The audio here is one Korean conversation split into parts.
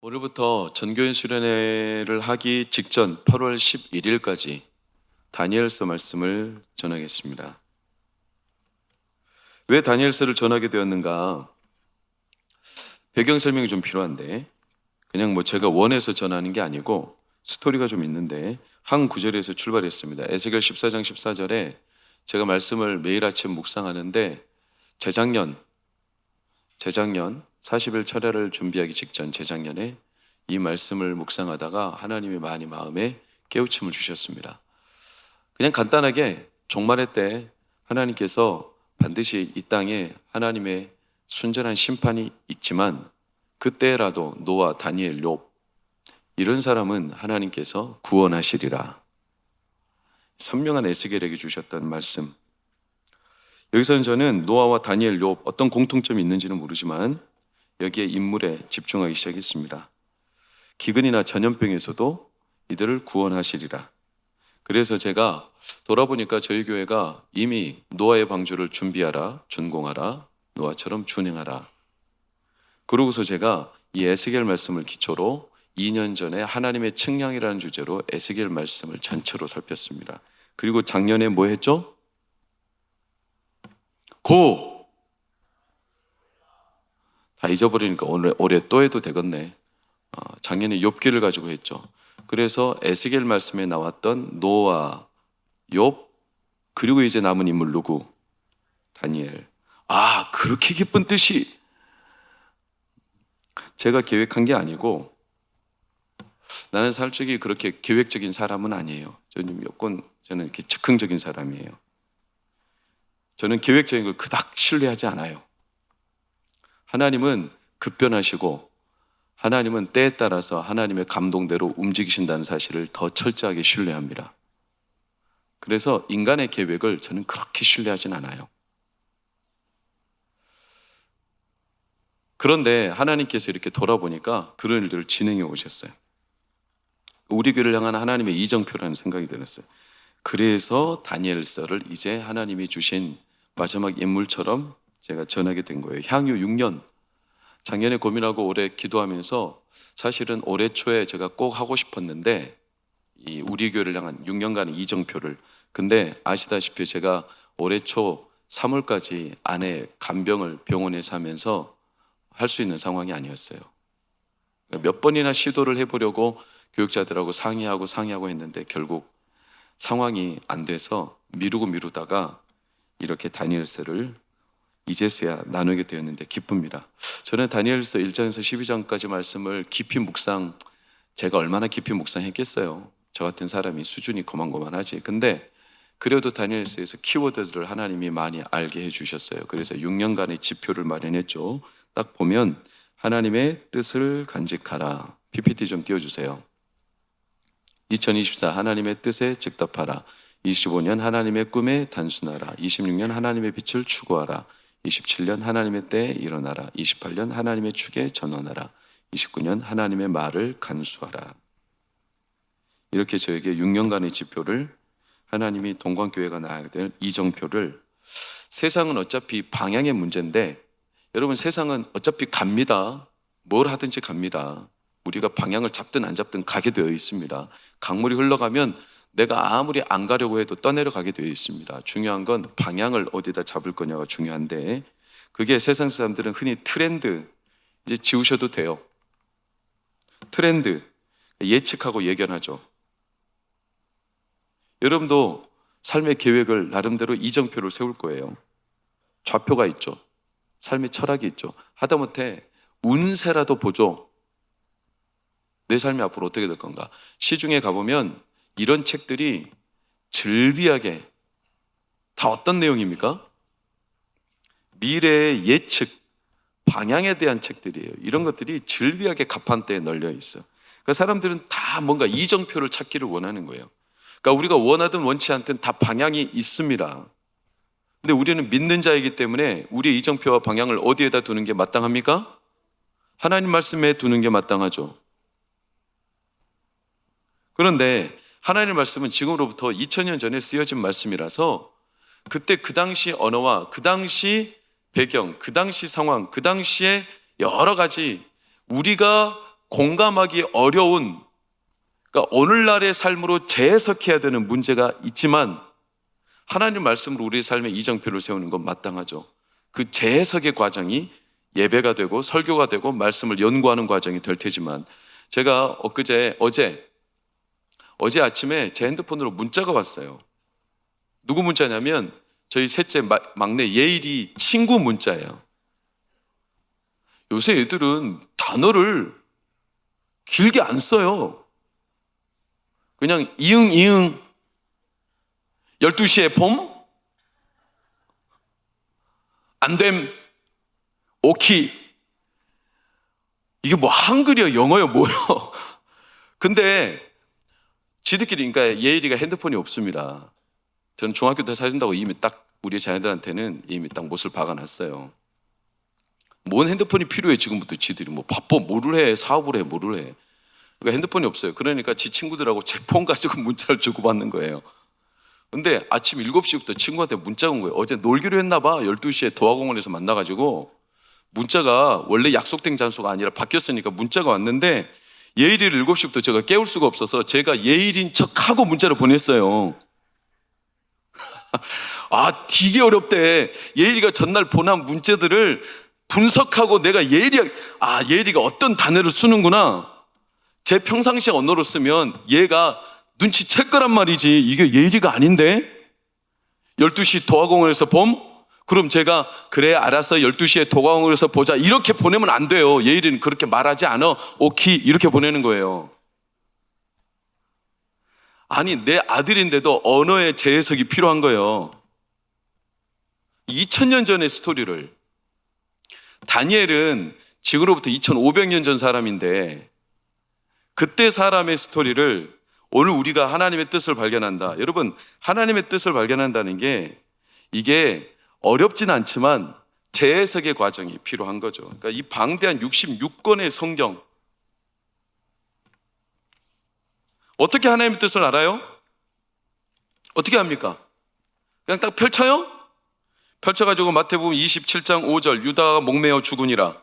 오늘부터 전교인 수련회를 하기 직전 8월 11일까지 다니엘서 말씀을 전하겠습니다. 왜 다니엘서를 전하게 되었는가? 배경 설명이 좀 필요한데 그냥 제가 원해서 전하는 게 아니고 스토리가 좀 있는데 한 구절에서 출발했습니다. 에스겔 14장 14절에 제가 말씀을 매일 아침 묵상하는데 재작년 40일 철야를 준비하기 직전 재작년에 이 말씀을 묵상하다가 하나님이 많이 마음에 깨우침을 주셨습니다. 그냥 간단하게 종말의 때 하나님께서 반드시 이 땅에 하나님의 순전한 심판이 있지만 그때라도 노아, 다니엘, 욥 이런 사람은 하나님께서 구원하시리라. 선명한 에스겔에게 주셨던 말씀. 여기서는 저는 노아와 다니엘, 욥 어떤 공통점이 있는지는 모르지만 여기에 인물에 집중하기 시작했습니다. 기근이나 전염병에서도 이들을 구원하시리라. 그래서 제가 돌아보니까 저희 교회가 이미 노아의 방주를 준비하라, 준공하라, 노아처럼 준행하라. 그러고서 제가 이 에스겔 말씀을 기초로 2년 전에 하나님의 측량이라는 주제로 에스겔 말씀을 전체로 살폈습니다. 그리고 작년에 뭐 했죠? 다 잊어버리니까 올해 또 해도 되겠네. 작년에 욥기를 가지고 했죠. 그래서 에스겔 말씀에 나왔던 노아, 욥, 그리고 이제 남은 인물 누구? 다니엘. 그렇게 기쁜 뜻이 제가 계획한 게 아니고 나는 솔직히 그렇게 계획적인 사람은 아니에요. 저는 이렇게 즉흥적인 사람이에요. 저는 계획적인 걸 그닥 신뢰하지 않아요. 하나님은 급변하시고 하나님은 때에 따라서 하나님의 감동대로 움직이신다는 사실을 더 철저하게 신뢰합니다. 그래서 인간의 계획을 저는 그렇게 신뢰하진 않아요. 그런데 하나님께서 이렇게 돌아보니까 그런 일들을 진행해 오셨어요. 우리 교회를 향한 하나님의 이정표라는 생각이 들었어요. 그래서 다니엘서를 이제 하나님이 주신 마지막 인물처럼 제가 전하게 된 거예요. 향후 6년. 작년에 고민하고 올해 기도하면서 사실은 올해 초에 제가 꼭 하고 싶었는데 이 우리 교회를 향한 6년간의 이정표를. 근데 아시다시피 제가 올해 초 3월까지 아내 간병을 병원에서 하면서 할 수 있는 상황이 아니었어요. 몇 번이나 시도를 해보려고 교육자들하고 상의하고 했는데 결국 상황이 안 돼서 미루다가 이렇게 다니엘서를 이제서야 나누게 되었는데 기쁩니다. 저는 다니엘서 1장에서 12장까지 말씀을 제가 얼마나 깊이 묵상했겠어요. 저 같은 사람이 수준이 고만고만하지. 근데 그래도 다니엘서에서 키워드들을 하나님이 많이 알게 해주셨어요. 그래서 6년간의 지표를 마련했죠. 딱 보면 하나님의 뜻을 간직하라. PPT 좀 띄워주세요. 2024 하나님의 뜻에 즉답하라. 25년 하나님의 꿈에 단순하라. 26년 하나님의 빛을 추구하라. 27년 하나님의 때에 일어나라. 28년 하나님의 축에 전원하라. 29년 하나님의 말을 간수하라. 이렇게 저에게 6년간의 지표를 하나님이 동광교회가 나아야 될 이정표를, 세상은 어차피 방향의 문제인데 여러분, 세상은 어차피 갑니다. 뭘 하든지 갑니다. 우리가 방향을 잡든 안 잡든 가게 되어 있습니다. 강물이 흘러가면 내가 아무리 안 가려고 해도 떠내려가게 되어 있습니다. 중요한 건 방향을 어디다 잡을 거냐가 중요한데, 그게 세상 사람들은 흔히 트렌드, 이제 지우셔도 돼요. 트렌드, 예측하고 예견하죠. 여러분도 삶의 계획을 나름대로 이정표를 세울 거예요. 좌표가 있죠. 삶의 철학이 있죠. 하다못해 운세라도 보죠. 내 삶이 앞으로 어떻게 될 건가. 시중에 가보면 이런 책들이 즐비하게 다 어떤 내용입니까? 미래의 예측, 방향에 대한 책들이에요. 이런 것들이 즐비하게 가판대에 널려 있어. 그러니까 사람들은 다 뭔가 이정표를 찾기를 원하는 거예요. 그러니까 우리가 원하든 원치 않든 다 방향이 있습니다. 근데 우리는 믿는 자이기 때문에 우리의 이정표와 방향을 어디에다 두는 게 마땅합니까? 하나님 말씀에 두는 게 마땅하죠. 그런데 하나님 말씀은 지금으로부터 2000년 전에 쓰여진 말씀이라서 그때 그 당시 언어와 그 당시 배경, 그 당시 상황, 그 당시에 여러 가지 우리가 공감하기 어려운, 그러니까 오늘날의 삶으로 재해석해야 되는 문제가 있지만 하나님 말씀으로 우리의 삶의 이정표를 세우는 건 마땅하죠. 그 재해석의 과정이 예배가 되고 설교가 되고 말씀을 연구하는 과정이 될 테지만, 제가 어제 아침에 제 핸드폰으로 문자가 왔어요. 누구 문자냐면 저희 셋째 막내 예일이 친구 문자예요. 요새 애들은 단어를 길게 안 써요. 그냥 이응 이응, 12시에 봄, 안됨, 오키. 이게 뭐 한글이야 영어야 뭐야. 근데 지들끼리, 그러니까 예일이가 핸드폰이 없습니다. 저는 중학교 때 사준다고 이미 딱 우리 자녀들한테는 이미 딱 못을 박아놨어요. 뭔 핸드폰이 필요해 지금부터. 지들이 뭐 바빠 뭐를 해, 사업을 해 뭐를 해. 그러니까 핸드폰이 없어요. 그러니까 지 친구들하고 제 폰 가지고 문자를 주고받는 거예요. 근데 아침 7시부터 친구한테 문자가 온 거예요. 어제 놀기로 했나 봐. 12시에 도화공원에서 만나가지고 문자가, 원래 약속된 장소가 아니라 바뀌었으니까 문자가 왔는데 예일이를 7시부터 제가 깨울 수가 없어서 제가 예일인 척하고 문자를 보냈어요. 아, 되게 어렵대. 예일이가 전날 보낸 문자들을 분석하고 내가 예일이가 어떤 단어를 쓰는구나, 제 평상시 언어로 쓰면 얘가 눈치챌 거란 말이지. 이게 예일이가 아닌데? 12시 도화공원에서 봄? 그럼 제가 그래 알았어 12시에 도화공원에서 보자 이렇게 보내면 안 돼요. 예일이는 그렇게 말하지 않아. 오키 이렇게 보내는 거예요. 아니, 내 아들인데도 언어의 재해석이 필요한 거예요. 2000년 전의 스토리를, 다니엘은 지금으로부터 2500년 전 사람인데 그때 사람의 스토리를 오늘 우리가 하나님의 뜻을 발견한다. 여러분, 하나님의 뜻을 발견한다는 게 이게 어렵진 않지만 재해석의 과정이 필요한 거죠. 그러니까 이 방대한 66권의 성경, 어떻게 하나님의 뜻을 알아요? 어떻게 합니까? 그냥 딱 펼쳐요? 펼쳐가지고 마태복음 27장 5절 유다가 목매어 죽으니라.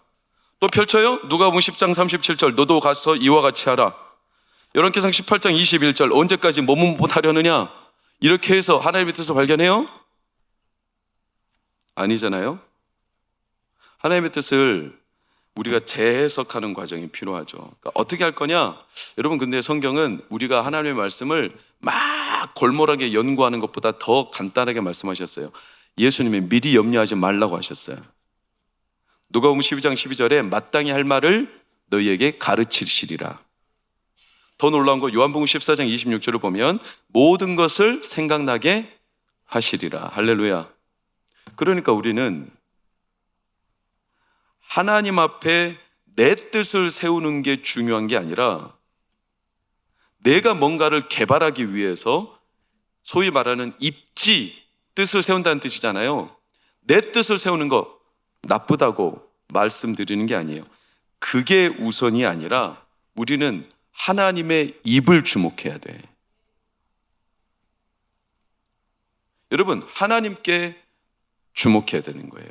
또 펼쳐요? 누가복음 10장 37절 너도 가서 이와 같이 하라. 열왕기상 18장 21절 언제까지 몸은 못하려느냐. 이렇게 해서 하나님의 뜻을 발견해요? 아니잖아요. 하나님의 뜻을 우리가 재해석하는 과정이 필요하죠. 그러니까 어떻게 할 거냐? 여러분, 근데 성경은 우리가 하나님의 말씀을 막 골몰하게 연구하는 것보다 더 간단하게 말씀하셨어요. 예수님이 미리 염려하지 말라고 하셨어요. 누가복음 12장 12절에 마땅히 할 말을 너희에게 가르치시리라. 더 놀라운 거 요한복음 14장 26절을 보면 모든 것을 생각나게 하시리라. 할렐루야. 그러니까 우리는 하나님 앞에 내 뜻을 세우는 게 중요한 게 아니라 내가 뭔가를 개발하기 위해서 소위 말하는 입지, 뜻을 세운다는 뜻이잖아요. 내 뜻을 세우는 거 나쁘다고 말씀드리는 게 아니에요. 그게 우선이 아니라 우리는 하나님의 입을 주목해야 돼. 여러분, 하나님께 주목해야 되는 거예요.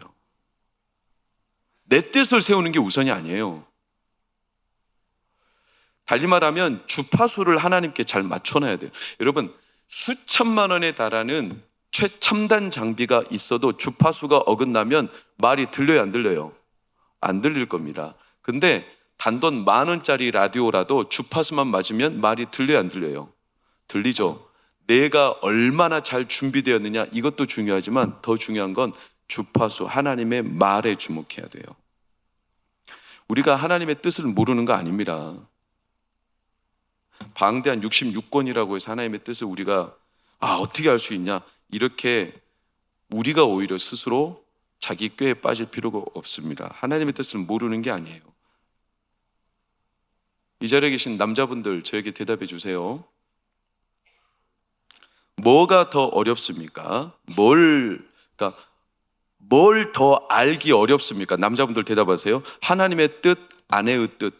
내 뜻을 세우는 게 우선이 아니에요. 달리 말하면 주파수를 하나님께 잘 맞춰놔야 돼요. 여러분, 수천만 원에 달하는 최첨단 장비가 있어도 주파수가 어긋나면 말이 들려요, 안 들려요? 안 들릴 겁니다. 근데 단돈 10,000원짜리 라디오라도 주파수만 맞으면 말이 들려요, 안 들려요? 들리죠? 내가 얼마나 잘 준비되었느냐, 이것도 중요하지만 더 중요한 건 주파수, 하나님의 말에 주목해야 돼요. 우리가 하나님의 뜻을 모르는 거 아닙니다. 방대한 66권이라고 해서 하나님의 뜻을 우리가 어떻게 알 수 있냐, 이렇게 우리가 오히려 스스로 자기 꾀에 빠질 필요가 없습니다. 하나님의 뜻을 모르는 게 아니에요. 이 자리에 계신 남자분들 저에게 대답해 주세요. 뭐가 더 어렵습니까? 뭘 더 알기 어렵습니까? 남자분들 대답하세요. 하나님의 뜻, 아내의 뜻.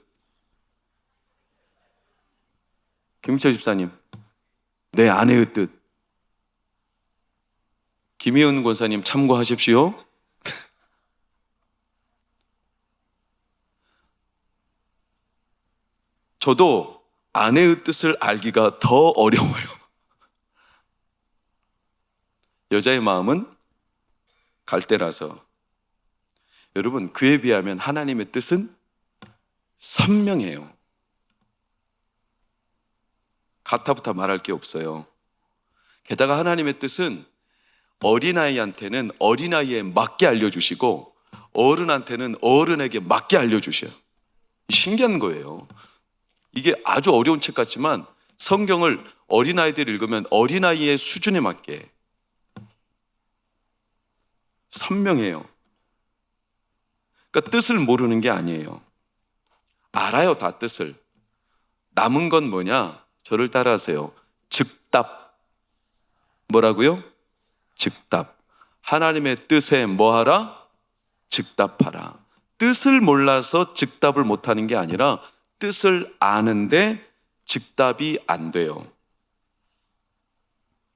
김희철 집사님. 네, 아내의 뜻. 김희은 권사님 참고하십시오. 저도 아내의 뜻을 알기가 더 어려워요. 여자의 마음은 갈대라서. 여러분, 그에 비하면 하나님의 뜻은 선명해요. 가타부타 말할 게 없어요. 게다가 하나님의 뜻은 어린아이한테는 어린아이에 맞게 알려주시고 어른한테는 어른에게 맞게 알려주셔요. 신기한 거예요. 이게 아주 어려운 책 같지만 성경을 어린아이들이 읽으면 어린아이의 수준에 맞게 선명해요. 그러니까 뜻을 모르는 게 아니에요. 알아요, 다 뜻을. 남은 건 뭐냐? 저를 따라하세요. 즉답. 뭐라고요? 즉답. 하나님의 뜻에 뭐하라? 즉답하라. 뜻을 몰라서 즉답을 못하는 게 아니라 뜻을 아는데 즉답이 안 돼요.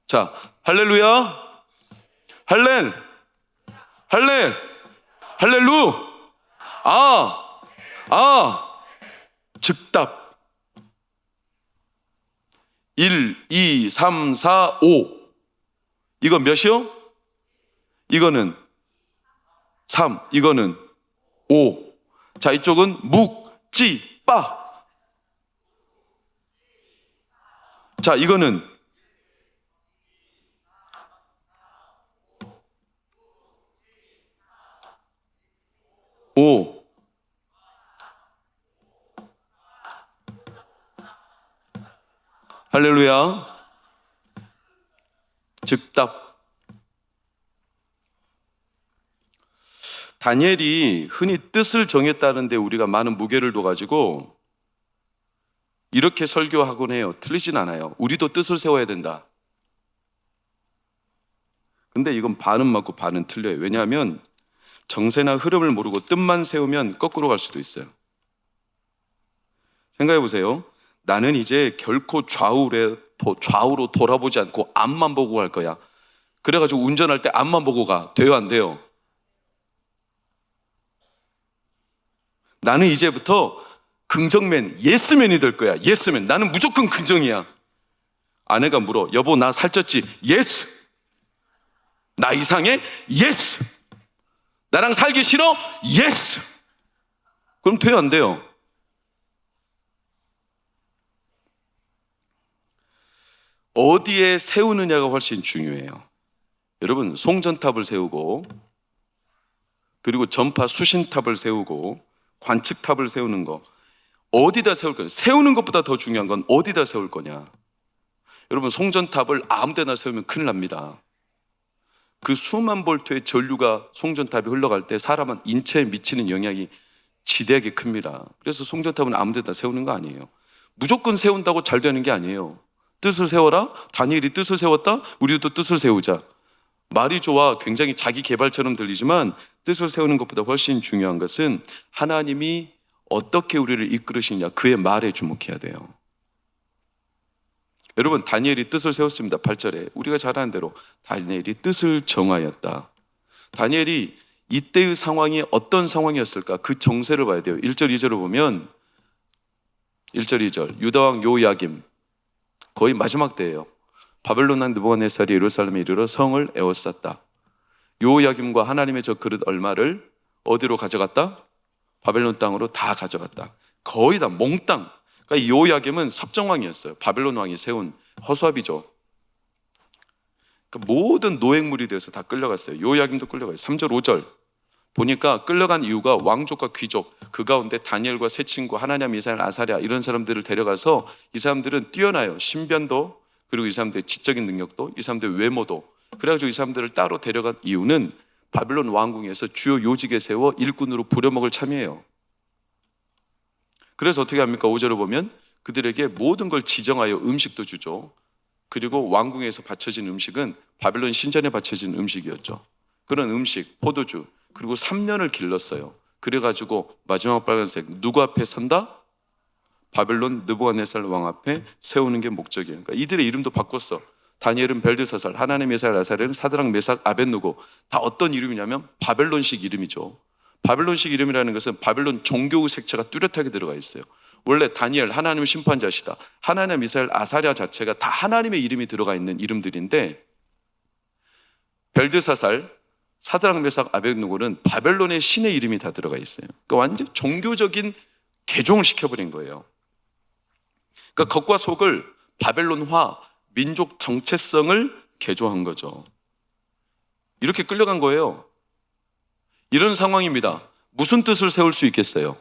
자, 할렐루야, 할렐, 할렐, 할렐루, 즉답. 1, 2, 3, 4, 5. 이거 몇이요? 이거는 3, 이거는 5. 자, 이쪽은 묵, 찌, 빠. 자, 이거는 5. 할렐루야. 즉답. 다니엘이 흔히 뜻을 정했다는데 우리가 많은 무게를 둬가지고 이렇게 설교하곤 해요. 틀리진 않아요. 우리도 뜻을 세워야 된다. 근데 이건 반은 맞고 반은 틀려요. 왜냐하면 정세나 흐름을 모르고 뜻만 세우면 거꾸로 갈 수도 있어요. 생각해 보세요. 나는 이제 결코 좌우로 돌아보지 않고 앞만 보고 갈 거야. 그래가지고 운전할 때 앞만 보고 가. 돼요, 안 돼요? 나는 이제부터 긍정맨, 예스맨이 될 거야. 예스맨. 나는 무조건 긍정이야. 아내가 물어. 여보, 나 살쪘지? 예스. 나 이상해? 예스. 나랑 살기 싫어? 예스. 그럼 돼요, 안 돼요? 어디에 세우느냐가 훨씬 중요해요. 여러분, 송전탑을 세우고 그리고 전파 수신탑을 세우고 관측탑을 세우는 거 어디다 세울 거냐? 세우는 것보다 더 중요한 건 어디다 세울 거냐? 여러분, 송전탑을 아무 데나 세우면 큰일 납니다. 그 수만 볼트의 전류가 송전탑에 흘러갈 때 사람은 인체에 미치는 영향이 지대하게 큽니다. 그래서 송전탑은 아무 데다 세우는 거 아니에요. 무조건 세운다고 잘 되는 게 아니에요. 뜻을 세워라. 다니엘이 뜻을 세웠다. 우리도 뜻을 세우자. 말이 좋아 굉장히 자기 개발처럼 들리지만 뜻을 세우는 것보다 훨씬 중요한 것은 하나님이 어떻게 우리를 이끌으시냐 그의 말에 주목해야 돼요. 여러분, 다니엘이 뜻을 세웠습니다. 8절에 우리가 잘 아는 대로 다니엘이 뜻을 정하였다. 다니엘이 이때의 상황이 어떤 상황이었을까? 그 정세를 봐야 돼요. 1절 2절을 보면 1절 2절 유다왕 요야김 거의 마지막 때예요. 바벨론 왕 느부갓네살이 예루살렘에 이르러 성을 에워쌌다. 요야김과 하나님의 저 그릇 얼마를 어디로 가져갔다? 바벨론 땅으로 다 가져갔다. 거의 다 몽땅. 그러니까 요야김은 섭정왕이었어요. 바벨론 왕이 세운 허수아비죠. 그러니까 모든 노획물이 돼서 다 끌려갔어요. 요야김도 끌려가요. 3절 5절 보니까 끌려간 이유가 왕족과 귀족 그 가운데 다니엘과 세 친구 하나냐 미사엘 아사랴 이런 사람들을 데려가서 이 사람들은 뛰어나요. 신변도 그리고 이 사람들의 지적인 능력도 이 사람들의 외모도 그래가지고 이 사람들을 따로 데려간 이유는 바벨론 왕궁에서 주요 요직에 세워 일꾼으로 부려먹을 참이에요. 그래서 어떻게 합니까? 5절을 보면 그들에게 모든 걸 지정하여 음식도 주죠. 그리고 왕궁에서 바쳐진 음식은 바벨론 신전에 바쳐진 음식이었죠. 그런 음식, 포도주 그리고 3년을 길렀어요. 그래가지고 마지막 빨간색 누구 앞에 선다? 바벨론 느부갓네살 왕 앞에 세우는 게 목적이에요. 그러니까 이들의 이름도 바꿨어. 다니엘은 벨드사살, 하나님 미사엘 아사랴는 사드락 메삭 아벳느고 다 어떤 이름이냐면 바벨론식 이름이죠. 바벨론식 이름이라는 것은 바벨론 종교의 색채가 뚜렷하게 들어가 있어요. 원래 다니엘 하나님의 심판자시다, 하나냐, 미사엘, 아사랴 자체가 다 하나님의 이름이 들어가 있는 이름들인데 벨드사살, 사드락, 메삭, 아벳느고는 바벨론의 신의 이름이 다 들어가 있어요. 그러니까 완전 종교적인 개종을 시켜버린 거예요. 그러니까 겉과 속을 바벨론화, 민족 정체성을 개조한 거죠. 이렇게 끌려간 거예요. 이런 상황입니다. 무슨 뜻을 세울 수 있겠어요?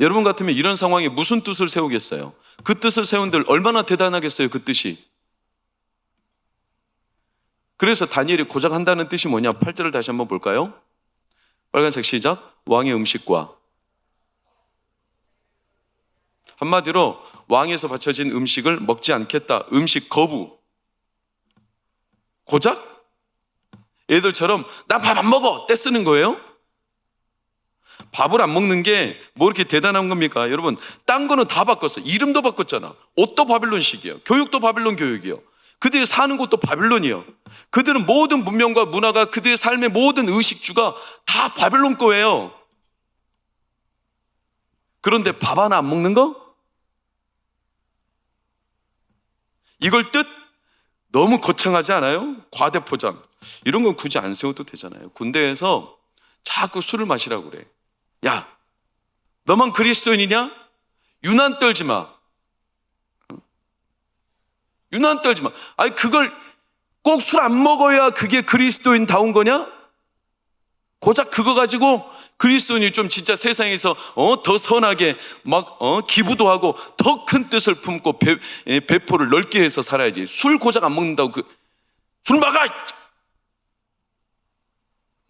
여러분 같으면 이런 상황에 무슨 뜻을 세우겠어요? 그 뜻을 세운들 얼마나 대단하겠어요, 그 뜻이. 그래서 다니엘이 고작 한다는 뜻이 뭐냐? 8절을 다시 한번 볼까요? 빨간색 시작. 왕의 음식과, 한마디로 왕에서 바쳐진 음식을 먹지 않겠다. 음식 거부. 고작? 애들처럼 나 밥 안 먹어 떼쓰는 거예요? 밥을 안 먹는 게 뭐 이렇게 대단한 겁니까? 여러분, 딴 거는 다 바꿨어. 이름도 바꿨잖아. 옷도 바빌론식이에요. 교육도 바빌론 교육이요. 그들이 사는 곳도 바빌론이요. 그들은 모든 문명과 문화가, 그들의 삶의 모든 의식주가 다 바빌론 거예요. 그런데 밥 하나 안 먹는 거? 이걸 뜻? 너무 거창하지 않아요? 과대포장. 이런 건 굳이 안 세워도 되잖아요. 군대에서 자꾸 술을 마시라고 그래. 야, 너만 그리스도인이냐? 유난 떨지 마. 유난 떨지 마. 아니, 그걸 꼭 술 안 먹어야 그게 그리스도인다운 거냐? 고작 그거 가지고 그리스도인이 좀 진짜 세상에서 더 선하게 막 기부도 하고 더 큰 뜻을 품고 배포를 넓게 해서 살아야지. 술 고작 안 먹는다고 술 막아!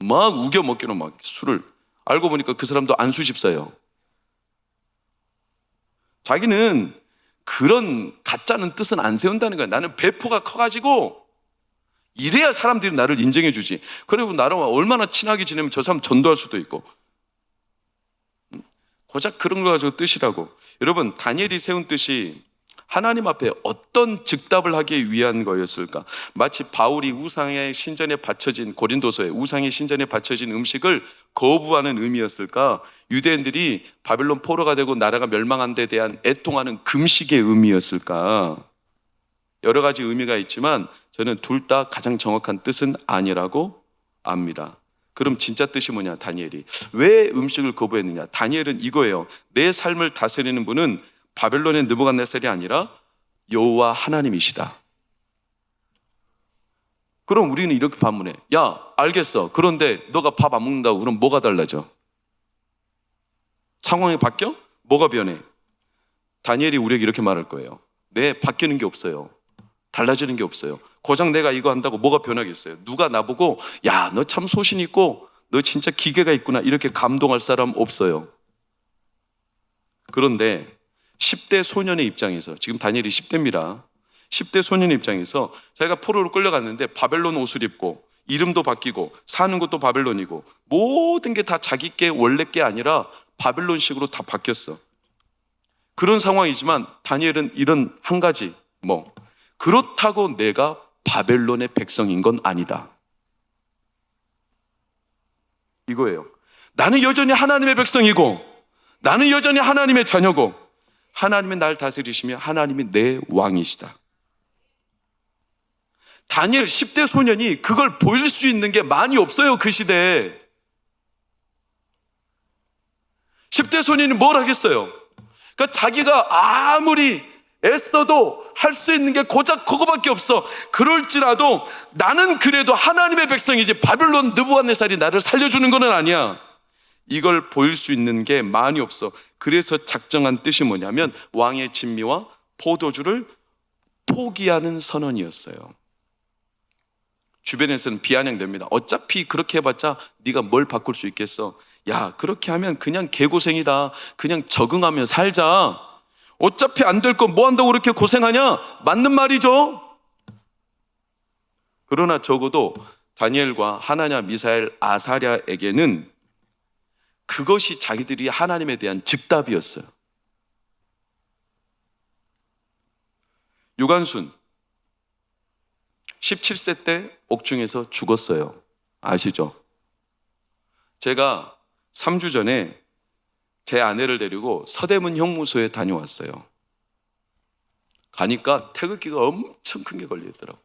막 우겨 먹기로 막 술을. 알고 보니까 그 사람도 안수집사예요. 자기는 그런 가짜는 뜻은 안 세운다는 거야. 나는 배포가 커가지고 이래야 사람들이 나를 인정해 주지. 그리고 나랑 얼마나 친하게 지내면 저 사람 전도할 수도 있고. 고작 그런 거 가지고 뜻이라고. 여러분, 다니엘이 세운 뜻이 하나님 앞에 어떤 즉답을 하기 위한 거였을까? 마치 바울이 우상의 신전에 바쳐진, 고린도서에 우상의 신전에 바쳐진 음식을 거부하는 의미였을까? 유대인들이 바벨론 포로가 되고 나라가 멸망한 데 대한 애통하는 금식의 의미였을까? 여러 가지 의미가 있지만 저는 둘 다 가장 정확한 뜻은 아니라고 압니다. 그럼 진짜 뜻이 뭐냐? 다니엘이 왜 음식을 거부했느냐? 다니엘은 이거예요. 내 삶을 다스리는 분은 바벨론의 느부갓네살이 아니라 여호와 하나님이시다. 그럼 우리는 이렇게 반문해. 야, 알겠어. 그런데 너가 밥 안 먹는다고 그럼 뭐가 달라져? 상황이 바뀌어? 뭐가 변해? 다니엘이 우리에게 이렇게 말할 거예요. 네, 바뀌는 게 없어요. 달라지는 게 없어요. 고작 내가 이거 한다고 뭐가 변하겠어요? 누가 나보고 야, 너 참 소신 있고 너 진짜 기계가 있구나 이렇게 감동할 사람 없어요. 그런데 10대 소년의 입장에서, 지금 다니엘이 10대입니다. 10대 소년의 입장에서 자기가 포로로 끌려갔는데 바벨론 옷을 입고 이름도 바뀌고 사는 것도 바벨론이고 모든 게 다 자기 게 원래 게 아니라 바벨론식으로 다 바뀌었어. 그런 상황이지만 다니엘은 이런 한 가지, 그렇다고 내가 바벨론의 백성인 건 아니다. 이거예요. 나는 여전히 하나님의 백성이고 나는 여전히 하나님의 자녀고 하나님이 날 다스리시며 하나님이 내 왕이시다. 다니엘 10대 소년이 그걸 보일 수 있는 게 많이 없어요, 그 시대에. 10대 소년이 뭘 하겠어요? 그러니까 자기가 아무리 애써도 할 수 있는 게 고작 그거밖에 없어. 그럴지라도 나는 그래도 하나님의 백성이지 바벨론 느부갓네살이 나를 살려주는 건 아니야. 이걸 보일 수 있는 게 많이 없어. 그래서 작정한 뜻이 뭐냐면 왕의 진미와 포도주를 포기하는 선언이었어요. 주변에서는 비아냥됩니다. 어차피 그렇게 해봤자 네가 뭘 바꿀 수 있겠어. 야, 그렇게 하면 그냥 개고생이다. 그냥 적응하며 살자. 어차피 안 될 거 뭐 한다고 그렇게 고생하냐? 맞는 말이죠. 그러나 적어도 다니엘과 하나냐, 미사엘, 아사랴에게는 그것이 자기들이 하나님에 대한 즉답이었어요. 유관순 17세 때 옥중에서 죽었어요. 아시죠? 제가 3주 전에 제 아내를 데리고 서대문 형무소에 다녀왔어요. 가니까 태극기가 엄청 큰 게 걸려있더라고.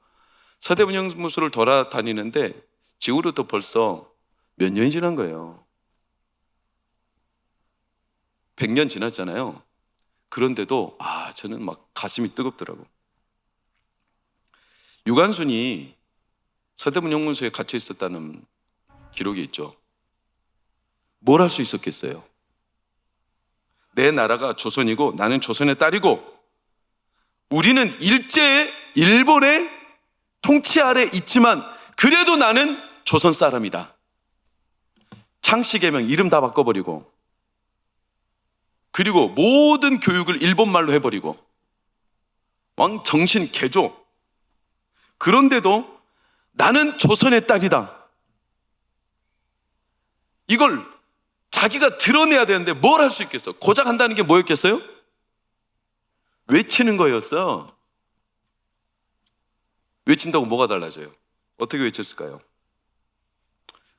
서대문 형무소를 돌아다니는데 지금으로부터 벌써 몇 년이 지난 거예요. 100년 지났잖아요. 그런데도 저는 막 가슴이 뜨겁더라고. 유관순이 서대문 형무소에 갇혀 있었다는 기록이 있죠. 뭘 할 수 있었겠어요? 내 나라가 조선이고 나는 조선의 딸이고 우리는 일제의 일본의 통치 아래 있지만 그래도 나는 조선 사람이다. 창씨개명 이름 다 바꿔버리고 그리고 모든 교육을 일본말로 해버리고 왕 정신 개조. 그런데도 나는 조선의 딸이다. 이걸 자기가 드러내야 되는데 뭘 할 수 있겠어? 고작 한다는 게 뭐였겠어요? 외치는 거였어. 외친다고 뭐가 달라져요? 어떻게 외쳤을까요?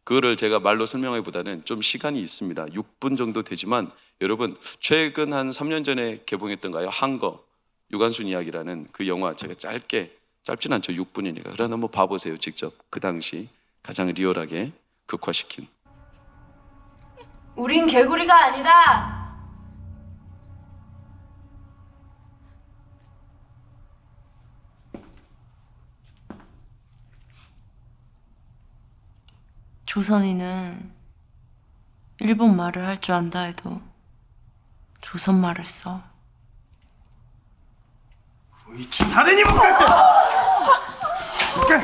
그거를 제가 말로 설명하기보다는 좀 시간이 있습니다. 6분 정도 되지만 여러분 최근 한 3년 전에 개봉했던가요? 한거 유관순 이야기라는 그 영화 제가 짧진 않죠. 6분이니까. 그러나 한번 봐보세요. 직접 그 당시 가장 리얼하게 극화시킨. 우린 개구리가 아니다. 조선인은 일본 말을 할 줄 안다 해도 조선 말을 써. 誰にも向かって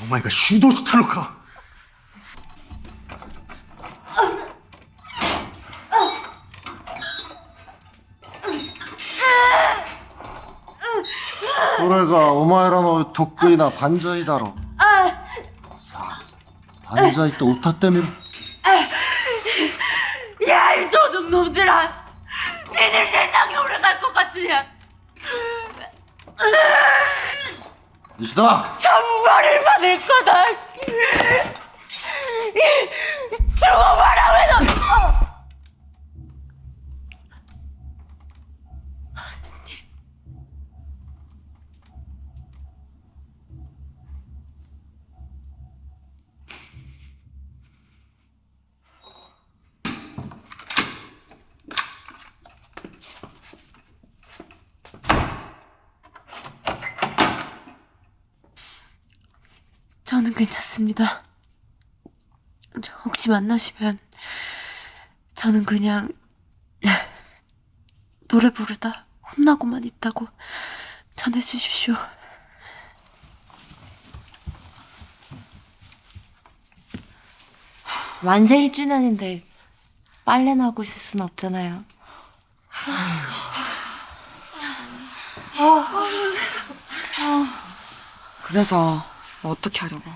お前が主導したのか。それがお前らの得意な万歳だろ。さあ万歳と歌ってみろ。 야, 이 도둑놈들아! 니들 세상에 오래갈 것 같으냐? 石田 정벌을 받을 거다! 죽어봐라, 왜 너! 저는 괜찮습니다. 혹시 만나시면 저는 그냥 노래 부르다 혼나고만 있다고 전해주십시오. 만세 1주년인데 빨래나 하고 있을 순 없잖아요. 그래서 어떻게 하려고?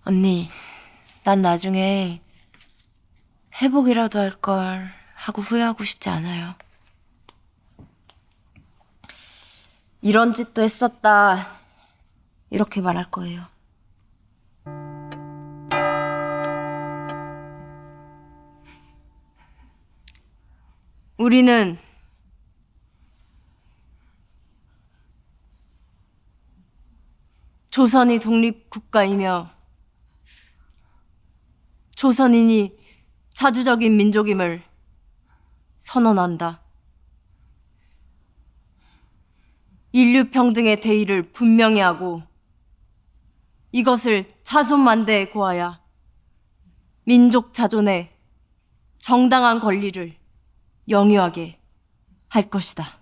언니, 난 나중에 회복이라도 할 걸 하고 후회하고 싶지 않아요. 이런 짓도 했었다, 이렇게 말할 거예요. 우리는 조선이 독립국가이며 조선인이 자주적인 민족임을 선언한다. 인류 평등의 대의를 분명히 하고 이것을 자손만대에 고하여 민족 자존의 정당한 권리를 영유하게 할 것이다.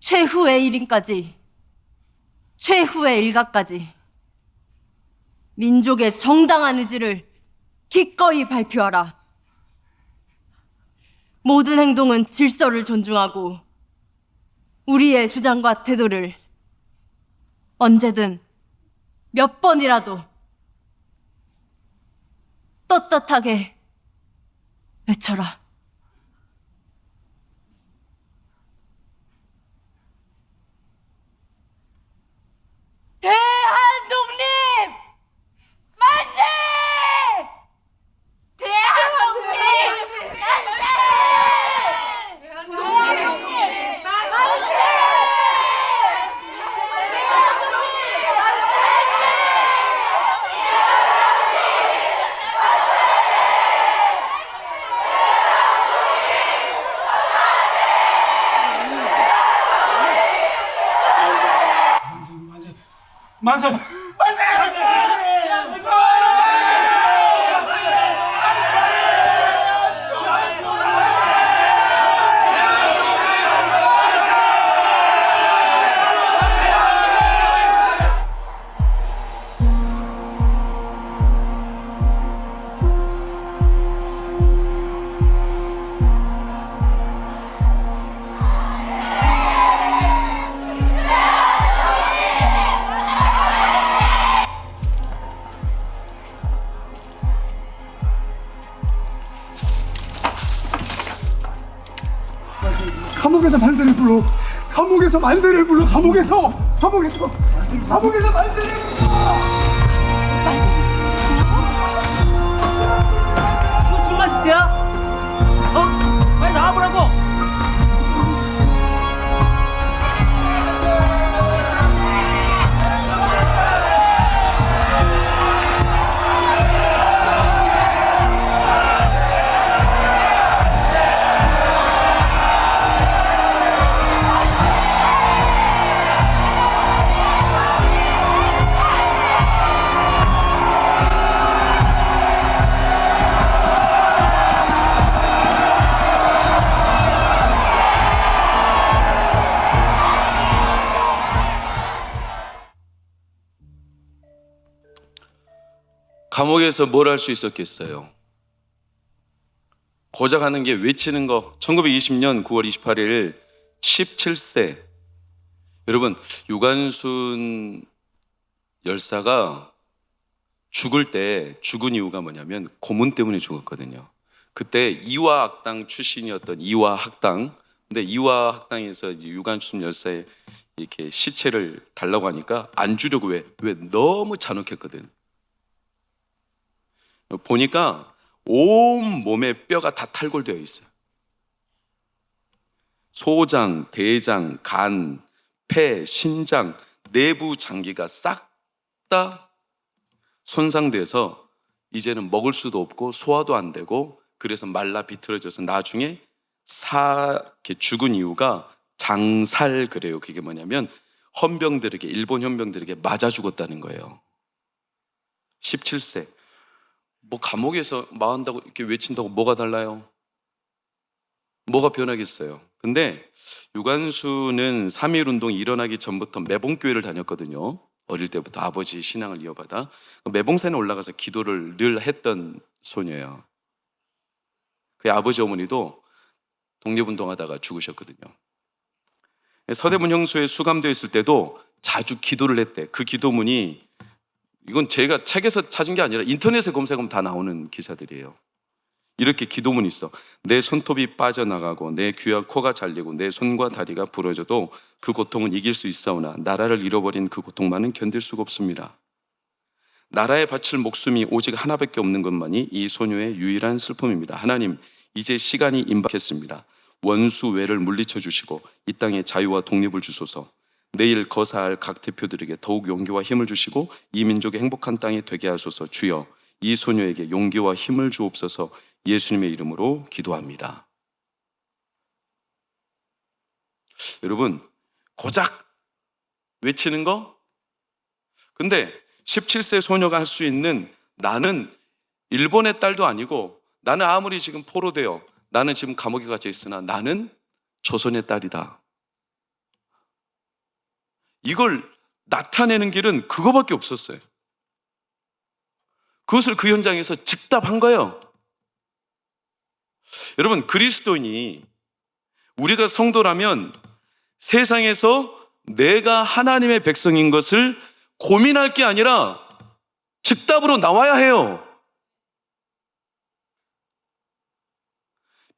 최후의 1인까지, 최후의 일가까지 민족의 정당한 의지를 기꺼이 발표하라. 모든 행동은 질서를 존중하고 우리의 주장과 태도를 언제든 몇 번이라도 떳떳하게 외쳐라. 대한독립! 만세! 감옥에서 만세를 불러. 감옥에서 만세를 불러. 감옥에서 만세를 이거 술 마실 때야? 어? 빨리 나와보라고! 감옥에서 뭘 할 수 있었겠어요? 고작 하는 게 외치는 거. 1920년 9월 28일 17세. 여러분, 유관순 열사가 죽을 때 죽은 이유가 뭐냐면 고문 때문에 죽었거든요. 그때 이화학당 출신이었던 이화학당. 근데 이화학당에서 이제 유관순 열사의 이렇게 시체를 달라고 하니까 안 주려고 왜 너무 잔혹했거든. 보니까 온 몸에 뼈가 다 탈골되어 있어요. 소장, 대장, 간, 폐, 신장, 내부 장기가 싹 다 손상돼서 이제는 먹을 수도 없고 소화도 안 되고, 그래서 말라 비틀어져서 나중에 이렇게 죽은 이유가 장살 그래요. 그게 뭐냐면 헌병들에게, 일본 헌병들에게 맞아 죽었다는 거예요. 17세. 뭐 감옥에서 마한다고 이렇게 외친다고 뭐가 달라요? 뭐가 변하겠어요? 근데 유관순은 3.1운동이 일어나기 전부터 매봉교회를 다녔거든요. 어릴 때부터 아버지 신앙을 이어받아 매봉산에 올라가서 기도를 늘 했던 소녀예요. 그의 아버지 어머니도 독립운동하다가 죽으셨거든요. 서대문 형수에 수감되어 있을 때도 자주 기도를 했대. 그 기도문이, 이건 제가 책에서 찾은 게 아니라 인터넷에 검색하면 다 나오는 기사들이에요. 이렇게 기도문이 있어. 내 손톱이 빠져나가고 내 귀와 코가 잘리고 내 손과 다리가 부러져도 그 고통은 이길 수 있사오나 나라를 잃어버린 그 고통만은 견딜 수가 없습니다. 나라에 바칠 목숨이 오직 하나밖에 없는 것만이 이 소녀의 유일한 슬픔입니다. 하나님, 이제 시간이 임박했습니다. 원수 외를 물리쳐 주시고 이 땅에 자유와 독립을 주소서. 내일 거사할 각 대표들에게 더욱 용기와 힘을 주시고 이 민족의 행복한 땅이 되게 하소서. 주여, 이 소녀에게 용기와 힘을 주옵소서. 예수님의 이름으로 기도합니다. 여러분, 고작 외치는 거? 근데 17세 소녀가 할 수 있는, 나는 일본의 딸도 아니고, 나는 아무리 지금 포로되어, 나는 지금 감옥에 갇혀 있으나 나는 조선의 딸이다. 이걸 나타내는 길은 그거밖에 없었어요. 그것을 그 현장에서 즉답한 거예요. 여러분, 그리스도인이, 우리가 성도라면 세상에서 내가 하나님의 백성인 것을 고민할 게 아니라 즉답으로 나와야 해요.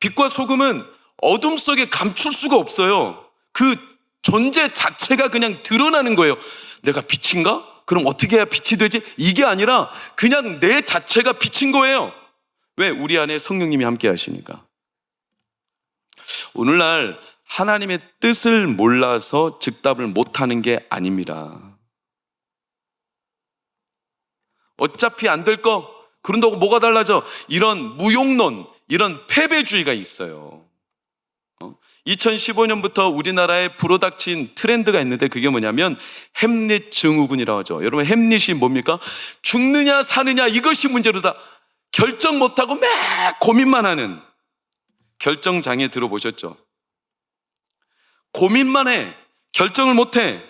빛과 소금은 어둠 속에 감출 수가 없어요. 그 존재 자체가 그냥 드러나는 거예요. 내가 빛인가? 그럼 어떻게 해야 빛이 되지? 이게 아니라 그냥 내 자체가 빛인 거예요. 왜? 우리 안에 성령님이 함께 하시니까. 오늘날 하나님의 뜻을 몰라서 즉답을 못하는 게 아닙니다. 어차피 안 될 거, 그런다고 뭐가 달라져? 이런 무용론, 이런 패배주의가 있어요. 2015년부터 우리나라에 불어닥친 트렌드가 있는데 그게 뭐냐면 햄릿 증후군이라고 하죠. 여러분 햄릿이 뭡니까? 죽느냐 사느냐 이것이 문제로다. 결정 못하고 매 고민만 하는 결정장애 들어보셨죠? 고민만 해. 결정을 못해.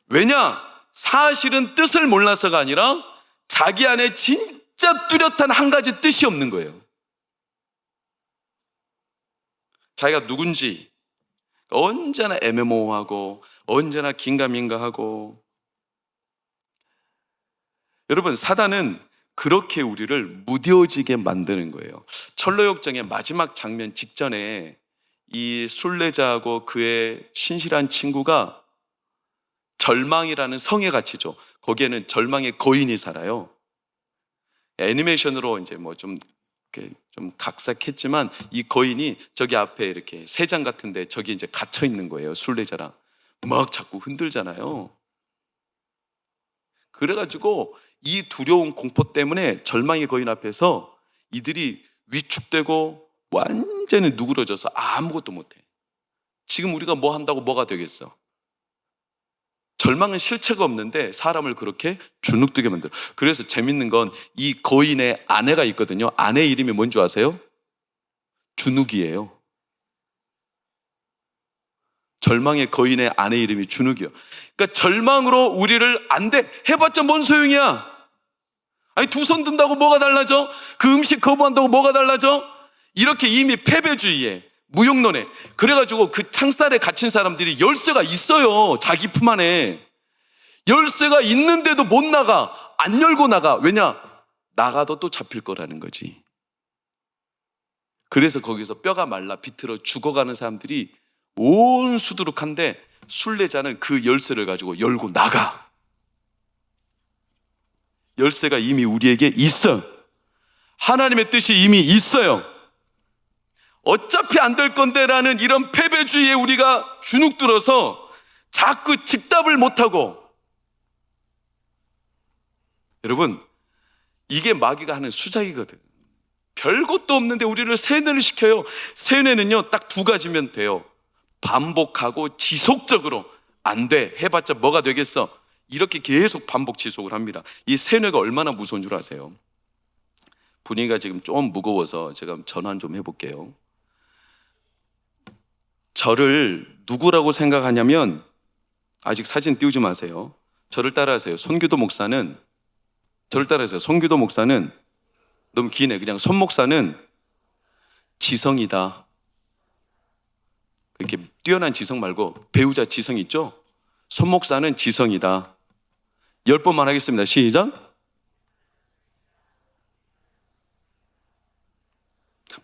왜냐? 사실은 뜻을 몰라서가 아니라 자기 안에 진짜 뚜렷한 한 가지 뜻이 없는 거예요. 자기가 누군지 언제나 애매모호하고 언제나 긴가민가하고. 여러분 사단은 그렇게 우리를 무뎌지게 만드는 거예요. 철로역정의 마지막 장면 직전에 이 순례자하고 그의 신실한 친구가 절망이라는 성에 갇히죠. 거기에는 절망의 거인이 살아요. 애니메이션으로 이제 뭐 좀 각색했지만 이 거인이 저기 앞에 이렇게 세장 같은데 저기 이제 갇혀 있는 거예요. 순례자랑 막 자꾸 흔들잖아요. 그래가지고 이 두려운 공포 때문에 절망의 거인 앞에서 이들이 위축되고 완전히 누그러져서 아무것도 못해. 지금 우리가 뭐 한다고 뭐가 되겠어? 절망은 실체가 없는데 사람을 그렇게 주눅들게 만들어. 그래서 재밌는 건 이 거인의 아내가 있거든요. 아내 이름이 뭔지 아세요? 주눅이에요. 절망의 거인의 아내 이름이 주눅이요. 그러니까 절망으로 우리를 안 돼. 해봤자 뭔 소용이야. 아니 두 손 든다고 뭐가 달라져? 그 음식 거부한다고 뭐가 달라져? 이렇게 이미 패배주의에 무용론에. 그래가지고 그 창살에 갇힌 사람들이 열쇠가 있어요. 자기 품 안에. 열쇠가 있는데도 못 나가. 안 열고 나가. 왜냐? 나가도 또 잡힐 거라는 거지. 그래서 거기서 뼈가 말라 비틀어 죽어가는 사람들이 온 수두룩한데 순례자는 그 열쇠를 가지고 열고 나가. 열쇠가 이미 우리에게 있어. 하나님의 뜻이 이미 있어요. 어차피 안 될 건데라는 이런 패배주의에 우리가 주눅들어서 자꾸 즉답을 못하고. 여러분 이게 마귀가 하는 수작이거든. 별것도 없는데 우리를 세뇌를 시켜요. 세뇌는요 딱 두 가지면 돼요. 반복하고 지속적으로. 안 돼. 해봤자 뭐가 되겠어. 이렇게 계속 반복 지속을 합니다. 이 세뇌가 얼마나 무서운 줄 아세요? 분위기가 지금 좀 무거워서 제가 전환 좀 해볼게요. 저를 누구라고 생각하냐면, 아직 사진 띄우지 마세요. 저를 따라하세요. 손규도 목사는, 저를 따라하세요. 손규도 목사는, 너무 기네. 그냥 손 목사는 지성이다. 이렇게 뛰어난 지성 말고 배우자 지성 있죠? 손 목사는 지성이다. 10번만 하겠습니다. 시작.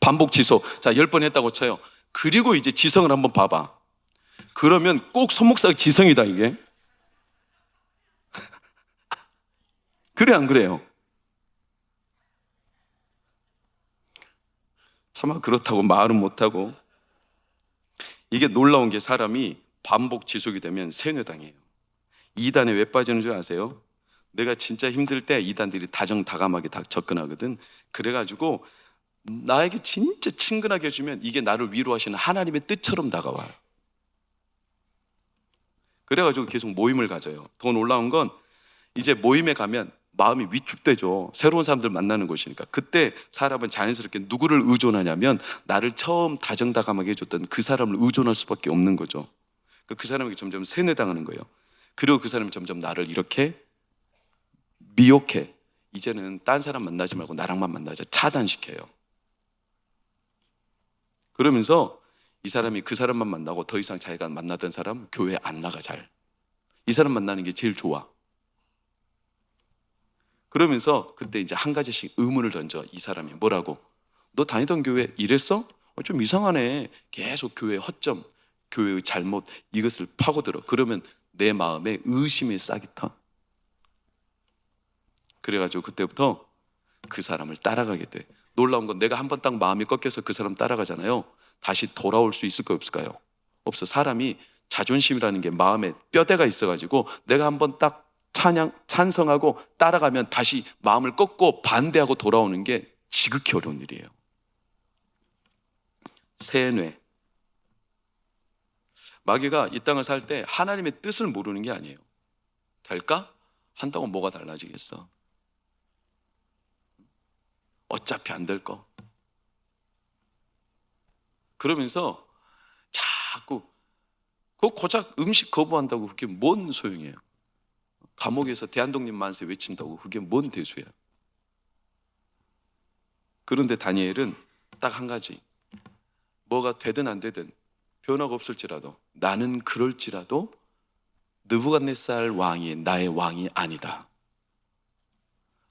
반복 지속. 자, 10번 했다고 쳐요. 그리고 이제 지성을 한번 봐봐. 그러면 꼭 손 목사가 지성이다, 이게. 그래, 안 그래요? 차마 그렇다고 말은 못하고. 이게 놀라운 게 사람이 반복 지속이 되면 세뇌당해요. 이단에 왜 빠지는 줄 아세요? 내가 진짜 힘들 때 이단들이 다정다감하게 다 접근하거든. 그래가지고 나에게 진짜 친근하게 해주면 이게 나를 위로하시는 하나님의 뜻처럼 다가와요. 그래가지고 계속 모임을 가져요. 더 놀라운 건 이제 모임에 가면 마음이 위축되죠. 새로운 사람들 만나는 곳이니까. 그때 사람은 자연스럽게 누구를 의존하냐면 나를 처음 다정다감하게 해줬던 그 사람을 의존할 수밖에 없는 거죠. 그 사람에게 점점 세뇌당하는 거예요. 그리고 그 사람이 점점 나를 이렇게 미혹해. 이제는 딴 사람 만나지 말고 나랑만 만나자. 차단시켜요. 그러면서 이 사람이 그 사람만 만나고 더 이상 자기가 만나던 사람 교회 안 나가. 잘. 이 사람 만나는 게 제일 좋아. 그러면서 그때 이제 한 가지씩 의문을 던져. 이 사람이 뭐라고? 너 다니던 교회 이랬어? 좀 이상하네. 계속 교회의 허점, 교회의 잘못, 이것을 파고들어. 그러면 내 마음에 의심이 싹이 터. 그래가지고 그때부터 그 사람을 따라가게 돼. 놀라운 건 내가 한 번 딱 마음이 꺾여서 그 사람 따라가잖아요. 다시 돌아올 수 있을까요, 없을까요? 없어. 사람이 자존심이라는 게 마음에 뼈대가 있어가지고 내가 한 번 딱 찬성하고 따라가면 다시 마음을 꺾고 반대하고 돌아오는 게 지극히 어려운 일이에요. 세뇌. 마귀가 이 땅을 살 때 하나님의 뜻을 모르는 게 아니에요. 될까? 한다고 뭐가 달라지겠어? 어차피 안 될 거. 그러면서 자꾸 고작 음식 거부한다고 그게 뭔 소용이에요? 감옥에서 대한독립 만세 외친다고 그게 뭔 대수야? 그런데 다니엘은 딱 한 가지, 뭐가 되든 안 되든 변화가 없을지라도 나는 그럴지라도 느부갓네살 왕이 나의 왕이 아니다.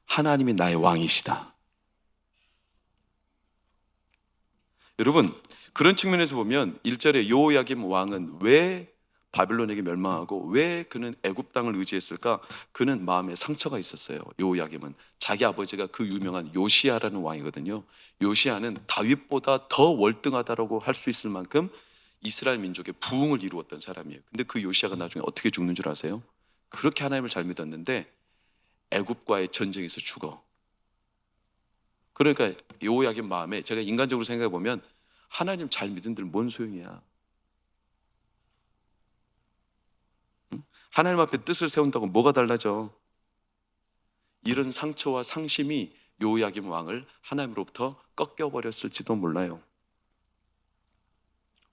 하나님이 나의 왕이시다. 여러분, 그런 측면에서 보면 1절에 여호야김 왕은 왜 바벨론에게 멸망하고 왜 그는 애굽 땅을 의지했을까? 그는 마음에 상처가 있었어요. 여호야김은 자기 아버지가 그 유명한 요시야라는 왕이거든요. 요시야는 다윗보다 더 월등하다라고 할 수 있을 만큼 이스라엘 민족의 부흥을 이루었던 사람이에요. 근데 그 요시야가 나중에 어떻게 죽는 줄 아세요? 그렇게 하나님을 잘 믿었는데 애굽과의 전쟁에서 죽어. 그러니까 여호야김 마음에, 제가 인간적으로 생각해 보면 하나님 잘 믿은들 뭔 소용이야? 하나님 앞에 뜻을 세운다고 뭐가 달라져? 이런 상처와 상심이 여호야김 왕을 하나님으로부터 꺾여버렸을지도 몰라요.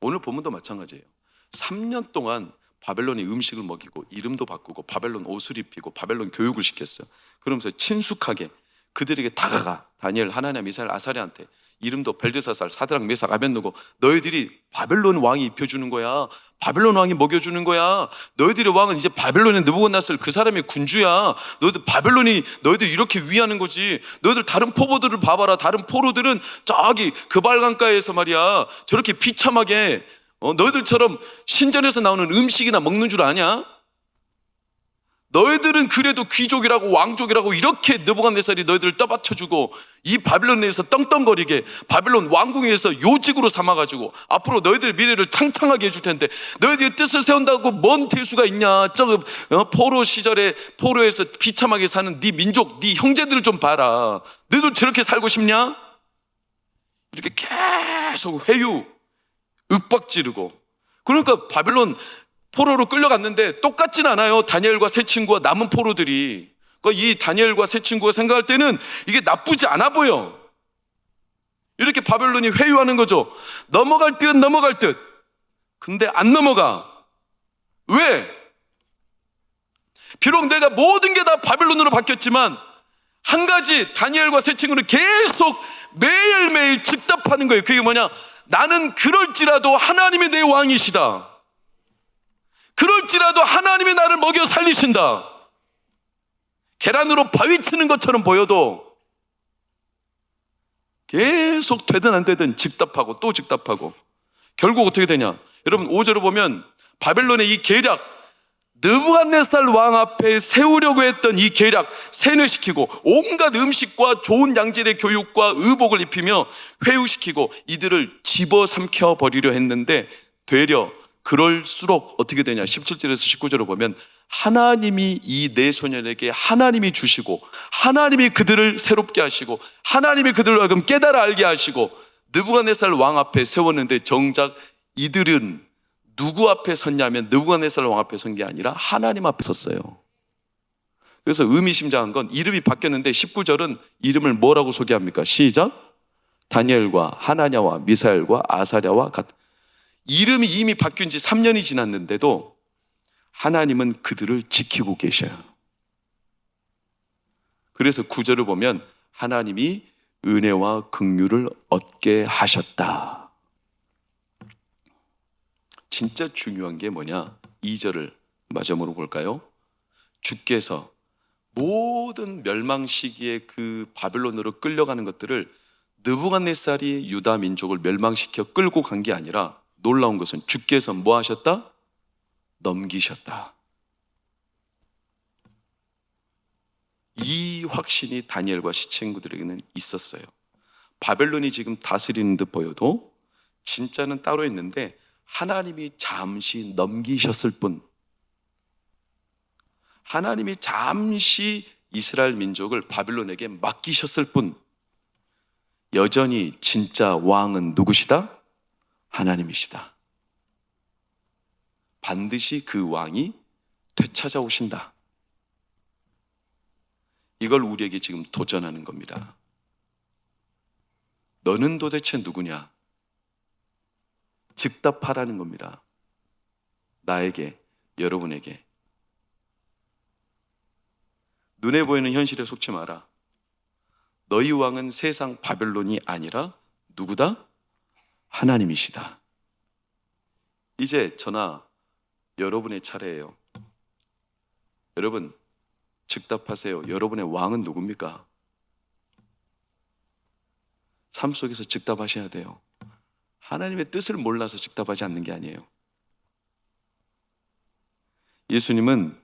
오늘 본문도 마찬가지예요. 3년 동안 바벨론이 음식을 먹이고 이름도 바꾸고 바벨론 옷을 입히고 바벨론 교육을 시켰어요. 그러면서 친숙하게 그들에게 다가가 다니엘, 하나냐, 미사엘, 아사랴한테 이름도 벨드사살, 사드락, 메삭, 아벤느고, 너희들이 바벨론 왕이 입혀주는 거야. 바벨론 왕이 먹여주는 거야. 너희들의 왕은 이제 바벨론의 느부갓네살 그 사람의 군주야. 너희들 바벨론이 너희들 이렇게 위하는 거지. 너희들 다른 포로들을 봐봐라. 다른 포로들은 저기 그 발강가에서 말이야 저렇게 비참하게 너희들처럼 신전에서 나오는 음식이나 먹는 줄 아냐? 너희들은 그래도 귀족이라고 왕족이라고 이렇게 느부갓네살이 너희들을 떠받쳐주고 이 바벨론 내에서 떵떵거리게 바벨론 왕궁에서 요직으로 삼아가지고 앞으로 너희들의 미래를 창창하게 해줄 텐데 너희들이 뜻을 세운다고 뭔 대수가 있냐? 저 포로 시절에 포로에서 비참하게 사는 네 민족, 네 형제들을 좀 봐라. 너희들 저렇게 살고 싶냐? 이렇게 계속 회유, 윽박지르고. 그러니까 바벨론 포로로 끌려갔는데 똑같진 않아요. 다니엘과 세 친구와 남은 포로들이. 그러니까 이 다니엘과 세 친구가 생각할 때는 이게 나쁘지 않아 보여. 이렇게 바벨론이 회유하는 거죠. 넘어갈 듯 넘어갈 듯. 근데 안 넘어가. 왜? 비록 내가 모든 게 다 바벨론으로 바뀌었지만 한 가지 다니엘과 세 친구는 계속 매일매일 즉답하는 거예요. 그게 뭐냐? 나는 그럴지라도 하나님이 내 왕이시다. 그럴지라도 하나님이 나를 먹여 살리신다. 계란으로 바위 치는 것처럼 보여도 계속 되든 안 되든 즉답하고 또 즉답하고 결국 어떻게 되냐? 여러분 5절을 보면 바벨론의 이 계략, 느부갓네살 왕 앞에 세우려고 했던 이 계략 세뇌시키고 온갖 음식과 좋은 양질의 교육과 의복을 입히며 회유시키고 이들을 집어삼켜 버리려 했는데 되려 그럴수록 어떻게 되냐? 17절에서 19절을 보면 하나님이 이 네 소년에게 하나님이 주시고 하나님이 그들을 새롭게 하시고 하나님이 그들을 하여금 깨달아 알게 하시고 느부갓네살 왕 앞에 세웠는데 정작 이들은 누구 앞에 섰냐면 느부갓네살 왕 앞에 선 게 아니라 하나님 앞에 섰어요. 그래서 의미심장한 건 이름이 바뀌었는데 19절은 이름을 뭐라고 소개합니까? 시작! 다니엘과 하나냐와 미사엘과 아사랴와 같은 이름이 이미 바뀐 지 3년이 지났는데도 하나님은 그들을 지키고 계셔요. 그래서 9절을 보면 하나님이 은혜와 긍휼을 얻게 하셨다. 진짜 중요한 게 뭐냐? 2절을 마지막으로 볼까요? 주께서 모든 멸망 시기에 그 바벨론으로 끌려가는 것들을 느부갓네살이 유다 민족을 멸망시켜 끌고 간 게 아니라 놀라운 것은 주께서 뭐 하셨다? 넘기셨다. 이 확신이 다니엘과 친구들에게는 있었어요. 바벨론이 지금 다스리는 듯 보여도 진짜는 따로 있는데 하나님이 잠시 넘기셨을 뿐, 하나님이 잠시 이스라엘 민족을 바벨론에게 맡기셨을 뿐, 여전히 진짜 왕은 누구시다? 하나님이시다. 반드시 그 왕이 되찾아오신다. 이걸 우리에게 지금 도전하는 겁니다. 너는 도대체 누구냐? 즉답하라는 겁니다. 나에게, 여러분에게. 눈에 보이는 현실에 속지 마라. 너희 왕은 세상 바벨론이 아니라 누구다? 하나님이시다. 이제 저나 여러분의 차례예요. 여러분, 즉답하세요. 여러분의 왕은 누굽니까? 삶 속에서 즉답하셔야 돼요. 하나님의 뜻을 몰라서 즉답하지 않는 게 아니에요. 예수님은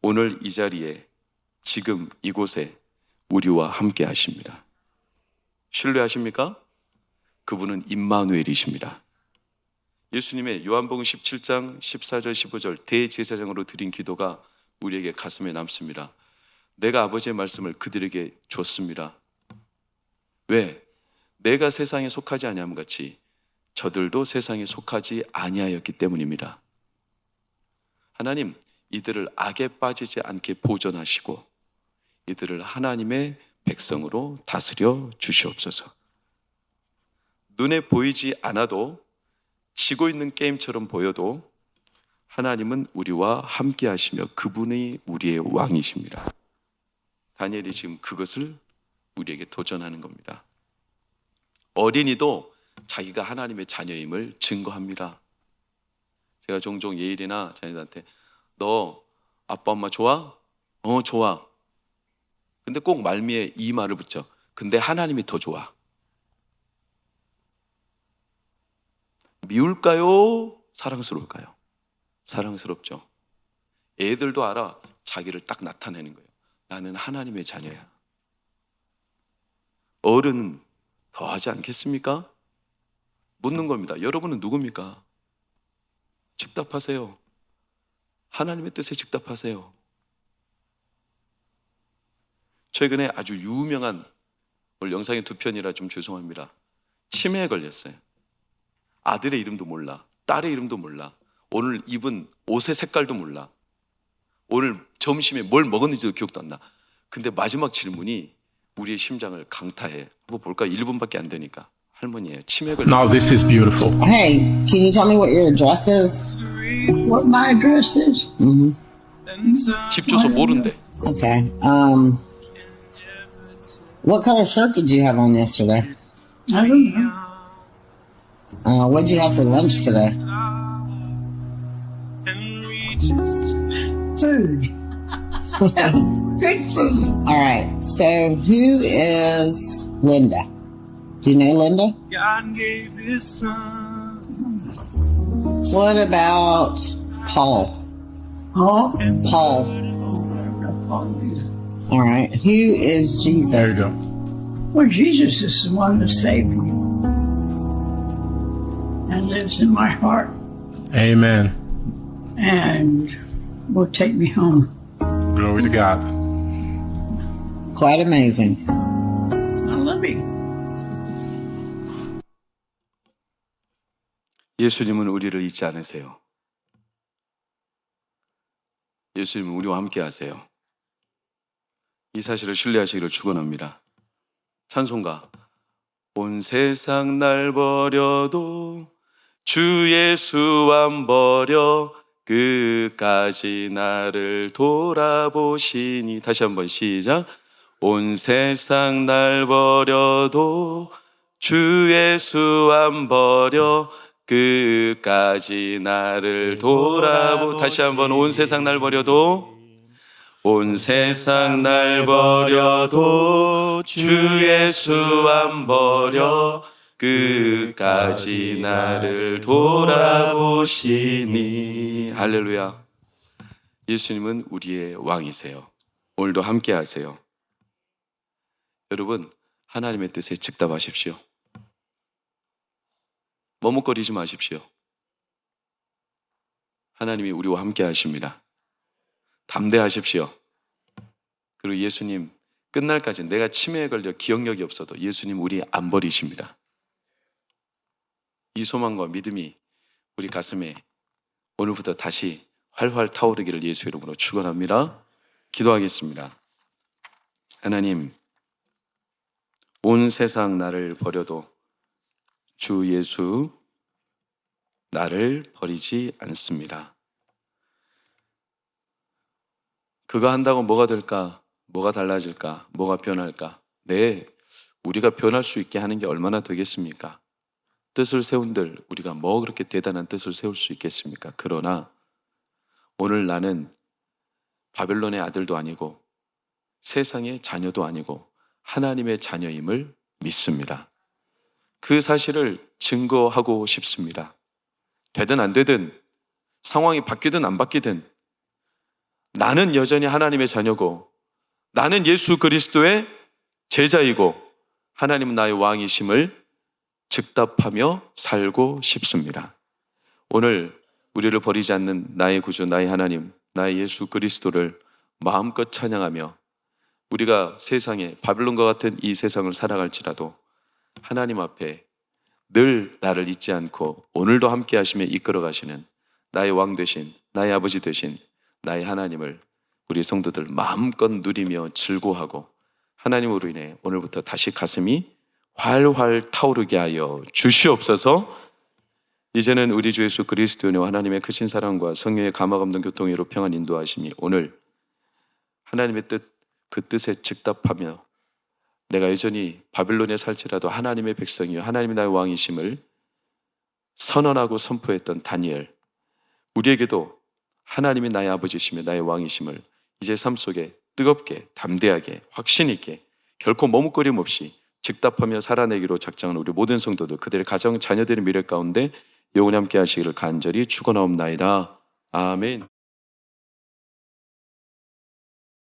오늘 이 자리에, 지금 이곳에 우리와 함께 하십니다. 신뢰하십니까? 그분은 임마누엘이십니다. 예수님의 요한복음 17장 14절 15절 대제사장으로 드린 기도가 우리에게 가슴에 남습니다. 내가 아버지의 말씀을 그들에게 줬습니다. 왜? 내가 세상에 속하지 아니함 같이 저들도 세상에 속하지 아니하였기 때문입니다. 하나님, 이들을 악에 빠지지 않게 보존하시고 이들을 하나님의 백성으로 다스려 주시옵소서. 눈에 보이지 않아도, 지고 있는 게임처럼 보여도 하나님은 우리와 함께 하시며 그분이 우리의 왕이십니다. 다니엘이 지금 그것을 우리에게 도전하는 겁니다. 어린이도 자기가 하나님의 자녀임을 증거합니다. 제가 종종 예일이나 자녀들한테 너 아빠 엄마 좋아? 좋아. 근데 꼭 말미에 이 말을 붙여. 근데 하나님이 더 좋아. 미울까요? 사랑스러울까요? 사랑스럽죠. 애들도 알아. 자기를 딱 나타내는 거예요. 나는 하나님의 자녀야. 어른은 더 하지 않겠습니까? 묻는 겁니다. 여러분은 누굽니까? 즉답하세요. 하나님의 뜻에 즉답하세요. 최근에 아주 유명한, 오늘 영상이 2편이라 좀 죄송합니다. 치매에 걸렸어요. 아들의 이름도 몰라. 딸의 이름도 몰라. 오늘 입은 옷의 색깔도 몰라. 오늘 점심에 뭘 먹었는지도 기억도 안 나. 근데 마지막 질문이 우리의 심장을 강타해. 한번 볼까? 1분밖에 안 되니까. 할머니예요. 치매 걸렸어요. Now this is beautiful. Hey, can you tell me what your address is? What my address is? 집 주소 모른대. Okay. What color shirt did you have on yesterday? I don't know. What'd you have for lunch today? Food. Good food. All right. So who is Linda? Do you know Linda? What about Paul? Oh, Paul. All right. Who is Jesus? There you go. well, Jesus is the one that saved me and lives in my heart Amen. and will take me home. Glory to God. Quite amazing. I love him. 예수님은 우리를 잊지 않으세요. 예수님은 우리와 함께 하세요. 이 사실을 신뢰하시기를 축원합니다. 찬송가 온 세상 날 버려도 주 예수 안 버려 끝까지 나를 돌아보시니. 다시 한번 시작. 온 세상 날 버려도 주 예수 안 버려 끝까지 나를 다시 한번. 온 세상 날 버려도, 온 세상 날 버려도 주 예수 안 버려 끝까지 나를 돌아보시니. 할렐루야. 예수님은 우리의 왕이세요. 오늘도 함께 하세요. 여러분, 하나님의 뜻에 즉답하십시오. 머뭇거리지 마십시오. 하나님이 우리와 함께 하십니다. 담대하십시오. 그리고 예수님, 끝날까지 내가 치매에 걸려 기억력이 없어도 예수님 우리 안 버리십니다. 이 소망과 믿음이 우리 가슴에 오늘부터 다시 활활 타오르기를 예수 이름으로 축원합니다. 기도하겠습니다. 하나님, 온 세상 나를 버려도 주 예수 나를 버리지 않습니다. 그거 한다고 뭐가 될까? 뭐가 달라질까? 뭐가 변할까? 네, 우리가 변할 수 있게 하는 게 얼마나 되겠습니까? 뜻을 세운들 우리가 뭐 그렇게 대단한 뜻을 세울 수 있겠습니까? 그러나 오늘 나는 바벨론의 아들도 아니고 세상의 자녀도 아니고 하나님의 자녀임을 믿습니다. 그 사실을 증거하고 싶습니다. 되든 안 되든 상황이 바뀌든 안 바뀌든 나는 여전히 하나님의 자녀고 나는 예수 그리스도의 제자이고 하나님은 나의 왕이심을 즉답하며 살고 싶습니다. 오늘 우리를 버리지 않는 나의 구주, 나의 하나님, 나의 예수 그리스도를 마음껏 찬양하며 우리가 세상에 바벨론과 같은 이 세상을 살아갈지라도 하나님 앞에 늘 나를 잊지 않고 오늘도 함께 하시며 이끌어 가시는 나의 왕 되신, 나의 아버지 되신 나의 하나님을 우리 성도들 마음껏 누리며 즐거워하고 하나님으로 인해 오늘부터 다시 가슴이 활활 타오르게 하여 주시옵소서. 이제는 우리 주 예수 그리스도의 은혜와 하나님의 크신 사랑과 성령의 감화 감동 교통으로 평안 인도하심이 오늘 하나님의 뜻, 그 뜻에 즉답하며 내가 여전히 바벨론에 살지라도 하나님의 백성이요 하나님이 나의 왕이심을 선언하고 선포했던 다니엘, 우리에게도 하나님이 나의 아버지시며 나의 왕이심을 이제 삶 속에 뜨겁게 담대하게 확신 있게 결코 머뭇거림 없이 즉답하며 살아내기로 작정한 우리 모든 성도들, 그들의 가정 자녀들의 미래 가운데 영원히 함께 하시기를 간절히 축원하옵나이다. 아멘.